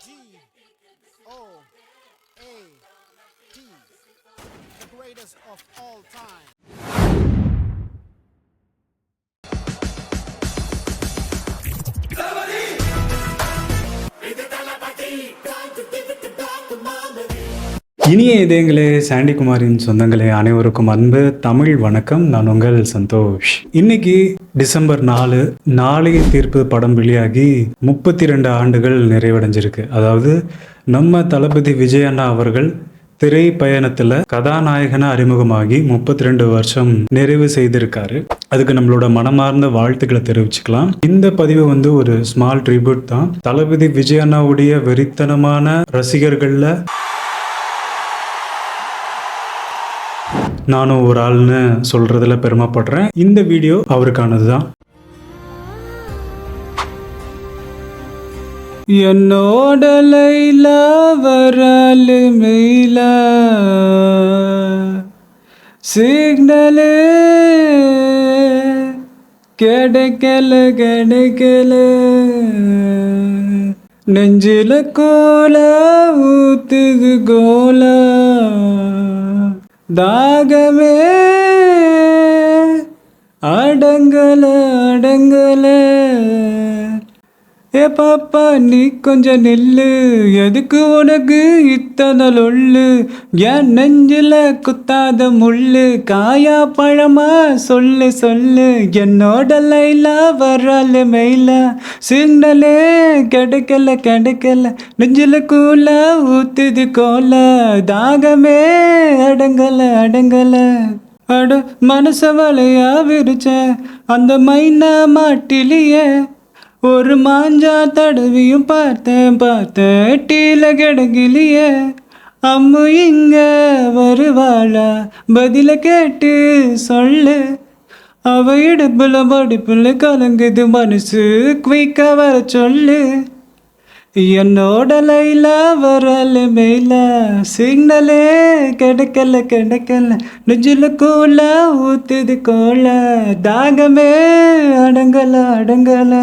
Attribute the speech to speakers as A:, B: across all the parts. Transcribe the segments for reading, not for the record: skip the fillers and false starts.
A: G-O-A-T, the greatest of all time.
B: இனிய இதயங்களே, சாண்டிகுமாரின் சொந்தங்களே, அனைவருக்கும் அன்பு தமிழ் வணக்கம். நான் உங்கள் சந்தோஷ். இன்னைக்கு டிசம்பர் 4, நாளைய தீர்ப்பு படம் வெளியாகி 32 ஆண்டுகள் நிறைவடைஞ்சிருக்கு. அதாவது நம்ம தளபதி விஜய் அண்ணா அவர்கள் திரை பயணத்துல கதாநாயகனா அறிமுகமாகி 32 வருஷம் நிறைவு செய்திருக்காரு. அதுக்கு நம்மளோட மனமார்ந்த வாழ்த்துக்களை தெரிவிச்சுக்கலாம். இந்த பதிவு ஒரு ஸ்மால் ட்ரிபியூட் தான். தளபதி விஜய் அண்ணாவுடைய வெறித்தனமான ரசிகர்கள்ல நானும் ஒரு ஆள்னு சொல்றதுல பெருமைப்படுறேன். இந்த வீடியோ அவருக்கானது தான். என்னோட லைலா வரலு மெயிலா சிக்னலு கிடைக்கல நெஞ்சில கோல ஊத்துது கோலா தாகமே அடங்கல ஏ பாப்பா நீ கொஞ்சம் நில்லு, எதுக்கு உனக்கு இத்தனை லொல்லு, என் நெஞ்சில குத்தாத முள்ளு, காயா பழமா சொல்லு சொல்லு, என்னோட லைலா வரல மெயிலா சிக்னலே கிடைக்கல நெஞ்சில கூல ஊத்துது கோல தாகமே அடங்கல அட மனச வலையா விரிச்ச அந்த மைனா மாட்டிலியே ஒரு மாஞ்சா தடவியும் பார்த்தேன் டீல கிடங்கிலியே அம்மு இங்க வருவாளா பதில கேட்டு சொல்லு, அவ இடுப்புல படிப்புல கலங்குது மனசு குயிக்கா வர சொல்லு, என்னோட லைலா வரல மெயிலா சிக்னலே கிடைக்கல நெஞ்சில கூல ஊத்துது கோல தாகமே அடங்கல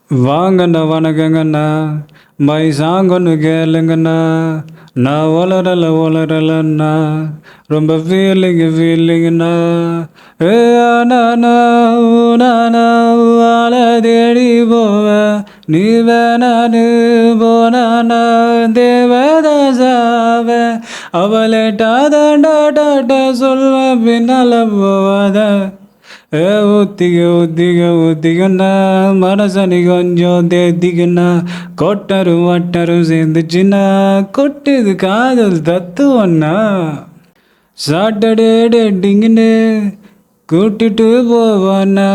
B: வாங்கண்ணா வணக்கங்கண்ணா மை சாங்கொன்னு கேளுங்கண்ணா, நான் வளரலண்ணா ரொம்ப ஃபீலிங்கண்ணா ஏ நானா வாழ தேடி போவ நீ வேணானு போனானா தேவதாசாவ அவளை டாடா சொல்வ பின்னால போவாத ஏ ஊத்திக்கண்ணா மனசனி கொஞ்சம் தேத்திக்கண்ணா வட்டரும் சேர்ந்துச்சுன்னா கொட்டுது காதல் தத்துவண்ணா சாட்டர்டே டேட்டிங்னு கூட்டிட்டு போவானா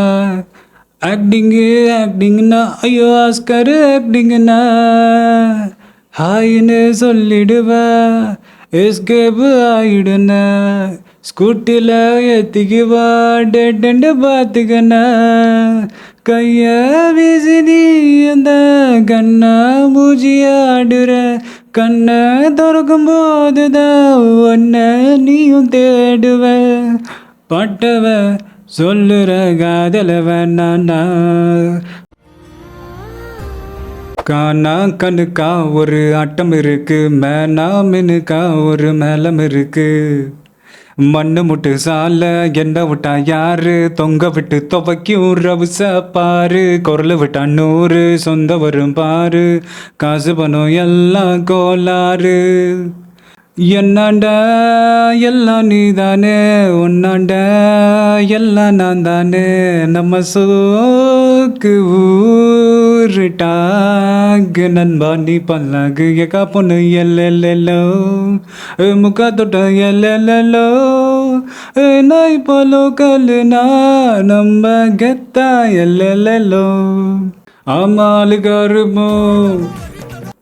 B: ஆக்டிங்னா ஐயோ ஆஸ்கர் ஆக்டிங்னா ஹாயின்னு சொல்லிடுவா எஸ்கேப் ஆயிடுனா ஸ்கூட்டில ஏத்திக்குவா டெட்டு பார்த்துக்கண்ணா கைய வீசினி அந்த கண்ணா பூஜியாடுற கண்ணை திறக்கும் போதுதான் ஒன்ன நீயும் தேடுவ பட்டவ சொல்லுற காதல வேணாண்டா காணா கண்ணுக்கா ஒரு ஆட்டம் இருக்கு, மேனா மினுக்கா ஒரு மேலம் இருக்கு, மண்ணு முட்டு சால என்ன விட்டா யாரு தொங்க விட்டு துவைக்கும் ரவுச பாரு, குரல் விட்டா 100 சொந்த வரும் பாரு, காசு பணம் எல்லாம் கோளாறு, என்னாண்ட எல்லாம் நீதானே உன்னாண்ட எல்லாம் நான் தானே நம்ம சோக்கு ஊருட்டாகு நண்பா நீ பல்லாகு எக்கா பொண்ணு எல்லோ முக்கா தொட்ட எல்லோ நாய் போலோ கல்லுனா நம்ம கெத்தா எல்லோ ஆமாலு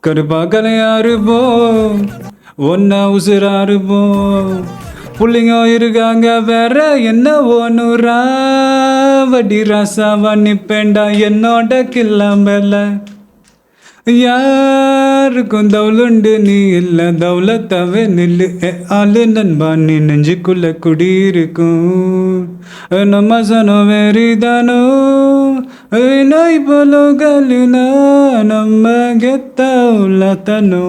B: கருப்பா கலையாருப்போ ஒன்னா உசுராருப்போம் புள்ளிங்க இருக்காங்க வேற என்ன ஒன்னுரா வடி ராசாவா நிப்பேண்டா என்னோட கில்லாம்பல யார் எல்லாருக்கும் தவுளுண்டு நீ இல்ல தவுலத்தாவே நில்லு ஆளு நண்பா நீ நெஞ்சுக்குள்ள குடியிருக்கும் நம்ம சனோ வேறிதானோ நோய் போலோகலினா நம்ம கெத்தா உள்ளத்தனோ.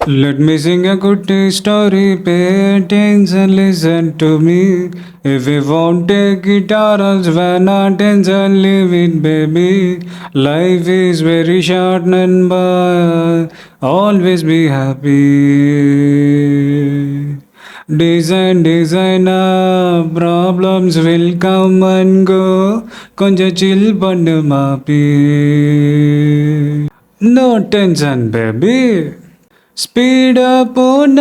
B: Let me sing a good story, pay attention, listen to me. If you won't take guitar, when not attention, leave it, baby. Life is very short, Nanba. Always be happy. Designer, problems will come and go. Konja chill pandu maapi. No tension, baby. Speed up on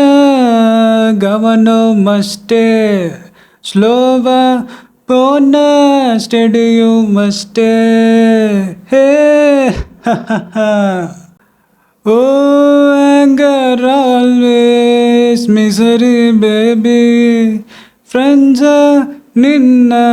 B: governor must stay. Slower on steady you must stay. Hey, ha ha ha. Oh, anger always misery, baby. Friends are ninna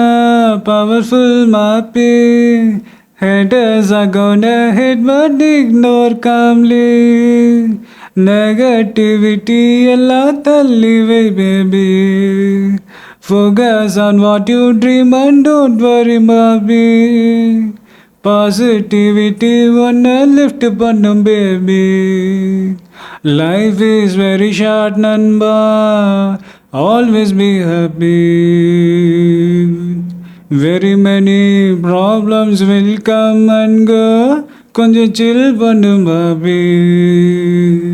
B: powerful mappy. Haters are gonna hate but ignore calmly. Negativity ella tallive, baby. Focus on what you dream and don't worry, baby. Positivity wanna lift pannum, baby. Life is very short, Nanba. Always be happy. Very many problems will come and go. Konja chill pannum, baby.